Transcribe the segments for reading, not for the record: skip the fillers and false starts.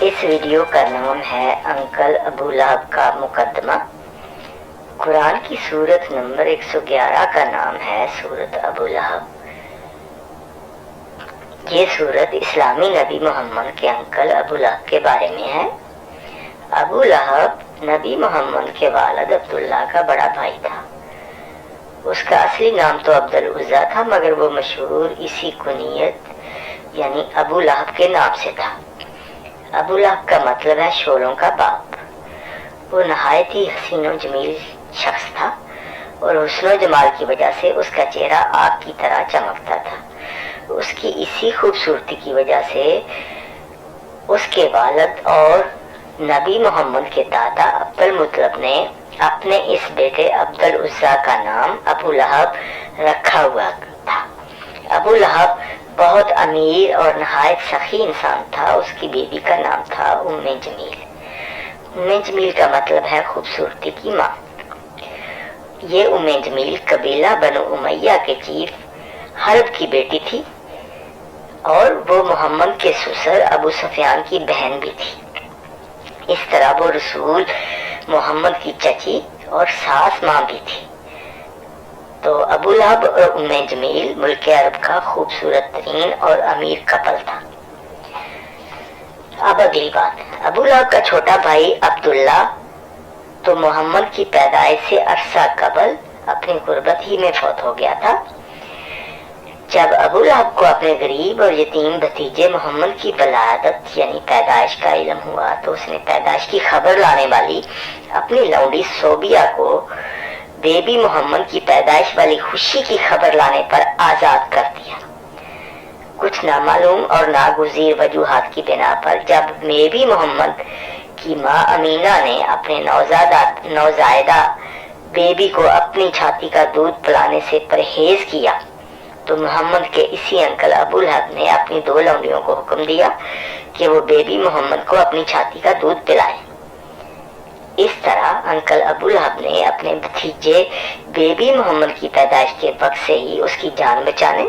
इस वीडियो का नाम है अंकल अबू लहब का मुकदमा। कुरान की सूरत नंबर 111 का नाम है सूरत अबू लहब। ये सूरत इस्लामी नबी मोहम्मद के अंकल अबू लहब के बारे में है। अबू लहब नबी मोहम्मद के वालिद अब्दुल्ला का बड़ा भाई था। उसका असली नाम तो अब्दुल उज़्ज़ा था, मगर वो मशहूर इसी कुनियत यानी अबू लहब के नाम से था। अबू लहब का मतलब है शोरों का बाप। वो नहायत ही हसीन और जमील शख्स था और हुस्न जमाल की वजह से उसका चेहरा आग की तरह चमकता था। उसकी इसी खूबसूरती की वजह से उसके वालिद और नबी मोहम्मद के दादा अब्दुल मुत्तलब ने अपने इस बेटे अब्दुल उज़्ज़ा का नाम अबू लहब रखा हुआ था। अबू लहब बहुत अमीर और नहायत सखी इंसान था। उसकी बीबी का नाम था उम्मे जमील। उम्मे जमील का मतलब है खूबसूरती की माँ। ये उम्मे जमील कबीला बनु उमैया के चीफ हर्ब की बेटी थी और वो मोहम्मद के ससुर अबू सुफियान की बहन भी थी। इस तरह वो रसूल मोहम्मद की चची और सास माँ भी थी। तो अबू लहब और उम्मे जमील मुल्क अरब का खूबसूरत तरीन और अमीर कपल था। अब अगली बात, अबू लहब का छोटा भाई अब्दुल्ला तो मोहम्मद की पैदाइश से अरसा कबल अपनी गुर्बत ही में फौत हो गया था। जब अबू लहब को अपने गरीब और यतीम भतीजे मोहम्मद की वलादत यानी पैदाइश का इल्म हुआ तो उसने पैदाइश की खबर लाने वाली अपनी लौंडी सोबिया को बेबी मोहम्मद की पैदाइश वाली खुशी की खबर लाने पर आजाद कर दिया। कुछ नामालूम और नागुज़ीर वजूहात की बिना पर जब बेबी मोहम्मद की माँ अमीना ने अपने नौजायदा बेबी को अपनी छाती का दूध पिलाने से परहेज किया तो मोहम्मद के इसी अंकल अबू लहब ने अपनी दो लौंडियों को हुक्म दिया कि वो बेबी मोहम्मद को अपनी छाती का दूध पिलाएं। इस तरह अंकल अबू लहब ने अपने भतीजे बेबी मोहम्मद की पैदाइश के वक्त से ही उसकी जान बचाने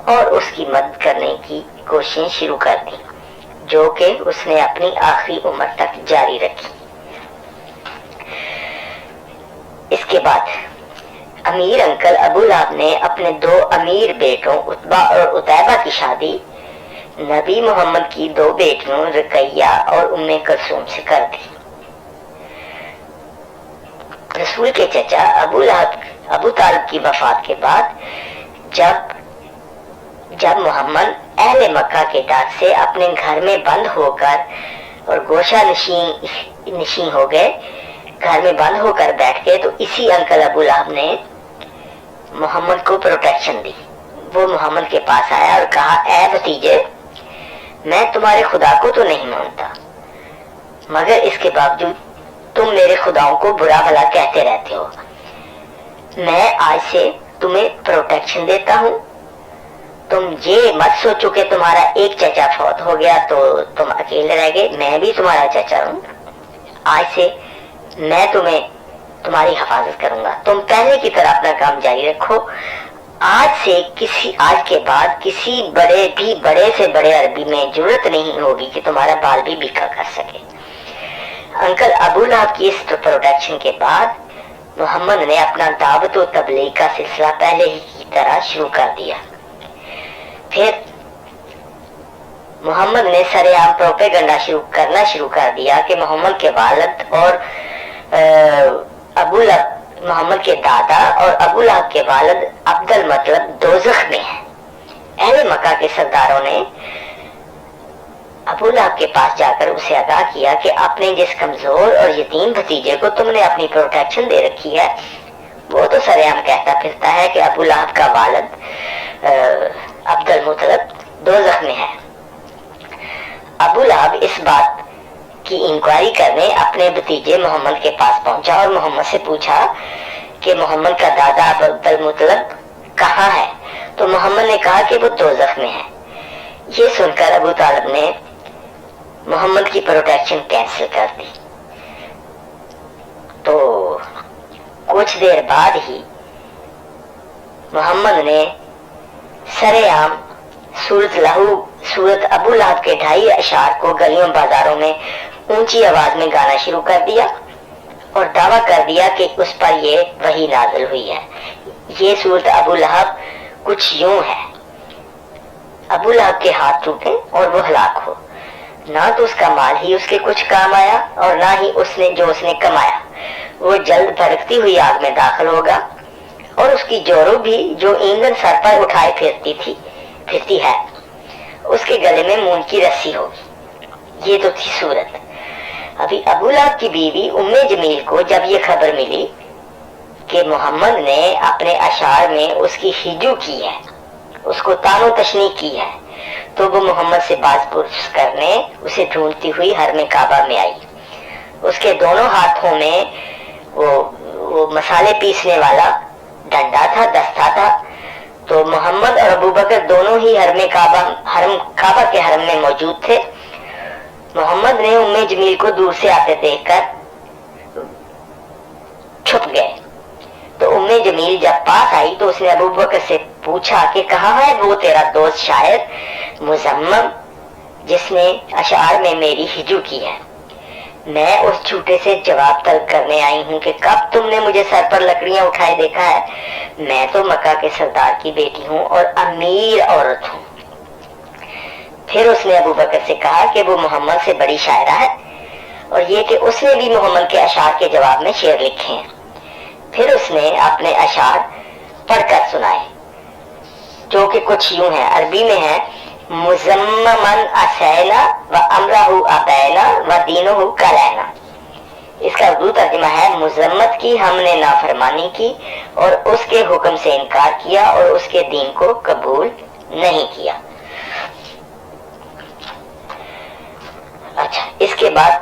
और उसकी मदद करने की कोशिशें शुरू कर दी, जो कि उसने अपनी आखिरी उम्र तक जारी रखी। इसके बाद अमीर अंकल अबू लहब ने अपने दो अमीर बेटों उत्बा और उतैबा की शादी नबी मोहम्मद की दो बेटियों रुकैया और उम्मे कुलसूम से कर दी। रसूल के चचा अबू तालिब की वफात के बाद जब मोहम्मद अहले मक्का के डर से अपने घर में बंद होकर और गोशा नशीं हो गए, घर में बंद होकर बैठ गए, तो इसी अंकल अबू लहब ने मोहम्मद को प्रोटेक्शन दी। वो मोहम्मद के पास आया और कहा, ऐ भतीजे, मैं तुम्हारे खुदा को तो नहीं मानता, मगर इसके बावजूद तुम मेरे खुदाओं को बुरा भला कहते रहते हो। मैं आज से तुम्हें प्रोटेक्शन देता हूँ। तुम ये मत सोचो कि तुम्हारा एक चचा फौत हो गया तो तुम अकेले रह गए। मैं भी तुम्हारा चचा हूँ। आज से मैं तुम्हारी हिफाजत करूंगा। तुम पहले की तरह अपना काम जारी रखो। आज के बाद किसी बड़े से बड़े अरबी में जरूरत नहीं होगी कि तुम्हारा बाल भी बिका कर सके। अंकल अबू लहब की इस प्रोटेक्शन के बाद मोहम्मद ने अपना दावत और तबलीग का सिलसिला पहले ही की तरह शुरू कर दिया। फिर मोहम्मद ने सरेआम प्रोपेगेंडा करना शुरू कर दिया कि मोहम्मद के वालिद और मोहम्मद के दादा और अबू लहब के वालिद अब्दुल मुत्तलब दोज़ख में हैं। अहले मक्का के सरदारों ने अबू लहब के पास जाकर उसे आगाह किया कि अपने जिस कमजोर और यतीम भतीजे को तुमने अपनी प्रोटेक्शन दे रखी है, वो तो सरेआम कहता फिरता है कि अबू लहब का वालिद अब्दुल मुत्तलब दोज़ख में है। अबू लहब इस बात की इंक्वायरी करने अपने भतीजे मोहम्मद के पास पहुंचा और मोहम्मद से पूछा कि मोहम्मद का दादा अब्दुल मुत्तलब कहाँ है। तो मोहम्मद ने कहा कि वो दोज़ख में है। ये सुनकर अबू तालिब ने मोहम्मद की प्रोटेक्शन कैंसिल कर दी। तो कुछ देर बाद ही मोहम्मद ने सरेआम सूरत अबू लहब के 2.5 अशार को गलियों बाजारों में ऊंची आवाज में गाना शुरू कर दिया और दावा कर दिया कि उस पर ये वही नाजिल हुई है। ये सूरत अबू लहब कुछ यूं है, अबू लहब के हाथ टूटे और वो हलाक हो, ना तो उसका माल ही उसके कुछ काम आया और ना ही उसने कमाया। वो जल्द भड़कती हुई आग में दाखिल होगा और उसकी जोरू भी जो ईंधन सर पर उठाए फिरती है, उसके गले में मून की रस्सी होगी। ये तो थी सूरत। अभी अबू लहब की बीवी उम्मे जमील को जब ये खबर मिली कि मोहम्मद ने अपने अशार में उसकी हिजू की है, उसको तानो तशनी की है, तो वो मोहम्मद से बाज़पुरस करने उसे ढूंढती हुई हरम काबा में आई। उसके दोनों हाथों में वो मसाले पीसने वाला डंडा था, दस्ता था। तो मोहम्मद और अबू बकर दोनों ही काबा के हरम में मौजूद थे। मोहम्मद ने उम्मे जमील को दूर से आते देखकर छुप गए। तो उम्मे जमील जब पास आई तो उसने अबू बकर से पूछा कि कहाँ है वो तेरा दोस्त शायर मुजम्मम जिसने अशार में मेरी हिजू की है। मैं उस झूठे से जवाब तलब करने आई हूँ कि कब तुमने मुझे सर पर लकड़ियां उठाए देखा है। मैं तो मक्का के सरदार की बेटी हूँ और अमीर औरत हूँ। फिर उसने अबू बकर से कहा कि वो मोहम्मद से बड़ी शायरा है और ये कि उसने भी मोहम्मद के अशार के जवाब में शेर लिखे हैं। फिर उसने अपने अशार पढ़कर सुनाए जो कि कुछ यूं है, अरबी में है, मुजम्ममन असैना व अमरहु अबैना व दीनुहु कलैना। इसका उर्दू तर्जुमा है, मुजम्मत की हमने नाफरमानी की और उसके हुक्म से इनकार किया और उसके दीन को कबूल नहीं किया। अच्छा, इसके बाद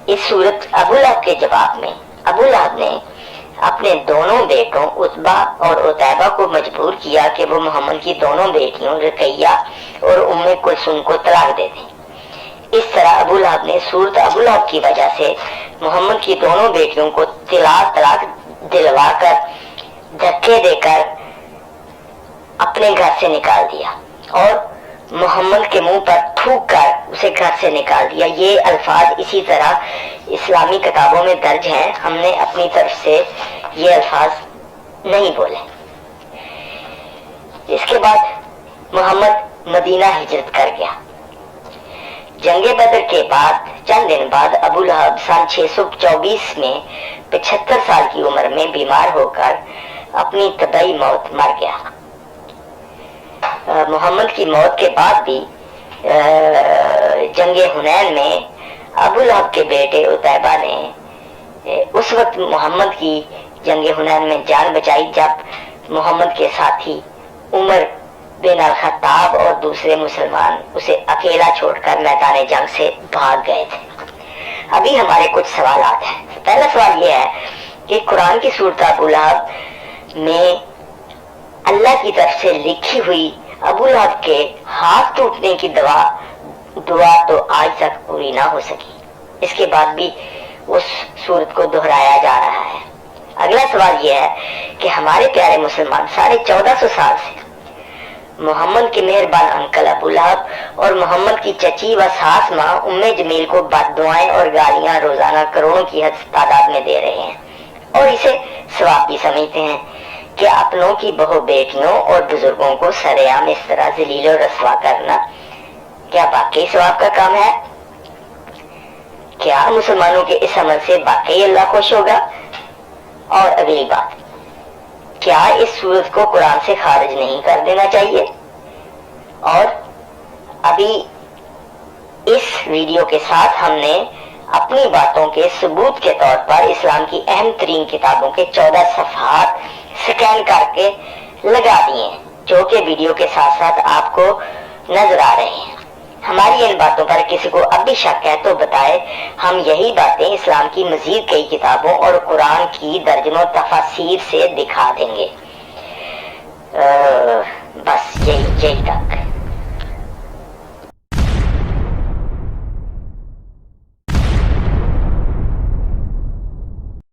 इस सूरत अबू लहब के जवाब में अबू लहब ने अपने दोनों बेटों उतबा और उतैबा को मजबूर किया कि वो मोहम्मद की दोनों बेटियों रुकैया और उम्मे कुलसूम को तलाक दे दें। इस तरह अबू लहब ने सूरत अबू लहब की वजह से मोहम्मद की दोनों बेटियों को तलाक दिलवाकर धक्के देकर अपने घर से निकाल दिया और मोहम्मद के मुंह पर थूक कर उसे घर से निकाल दिया। ये अल्फाज इसी तरह इस्लामी किताबों में दर्ज हैं, हमने अपनी तरफ से ये अल्फाज नहीं बोले। इसके बाद मोहम्मद मदीना हिजरत कर गया। जंगे बदर के बाद चंद दिन बाद अबू लहब सन 624 में 75 साल की उम्र में बीमार होकर अपनी तबई मौत मर गया। मोहम्मद की मौत के बाद भी जंगे हुनैन में अबू लहब के बेटे उतैबा ने उस वक्त मोहम्मद की जंगे हुनैन में जान बचाई जब मोहम्मद के साथी उमर बिन अल खत्ताब और दूसरे मुसलमान उसे अकेला छोड़कर मैदान जंग से भाग गए थे। अभी हमारे कुछ सवालात हैं। पहला सवाल यह है कि कुरान की सूरत अबू लहब में अल्लाह की तरफ से लिखी हुई अबू लहब के हाथ टूटने की दुआ तो आज तक पूरी ना हो सकी। इसके बाद भी उस सूरत को दोहराया जा रहा है। अगला सवाल यह है कि हमारे प्यारे मुसलमान 1450 साल से मोहम्मद के मेहरबान अंकल अबू लहब और मोहम्मद की चची व सास माँ उम्मे जमील को बद्दुआएं और गालियां रोजाना करोड़ों की तादाद में दे रहे हैं और इसे सवाब भी समझते हैं कि अपनों की बहु बेटियों और बुजुर्गों को सरेआम इस तरह जलील और रस्वा करना क्या वाकई सवाब का काम है? क्या मुसलमानों के इस अमल से वाकई अल्लाह खुश होगा? और अगली बात, क्या इस सूरत को कुरान से खारिज नहीं कर देना चाहिए? और अभी इस वीडियो के साथ हमने अपनी बातों के सबूत के तौर पर इस्लाम की अहम तरीन किताबों के 14 सफ़हात स्कैन करके लगा दिए जो कि वीडियो के साथ साथ आपको नजर आ रहे हैं। हमारी इन बातों पर किसी को अब भी शक है तो बताए, हम यही बातें इस्लाम की मजीद कई किताबों और कुरान की दर्जनों तफसीर से दिखा देंगे। बस यही तक।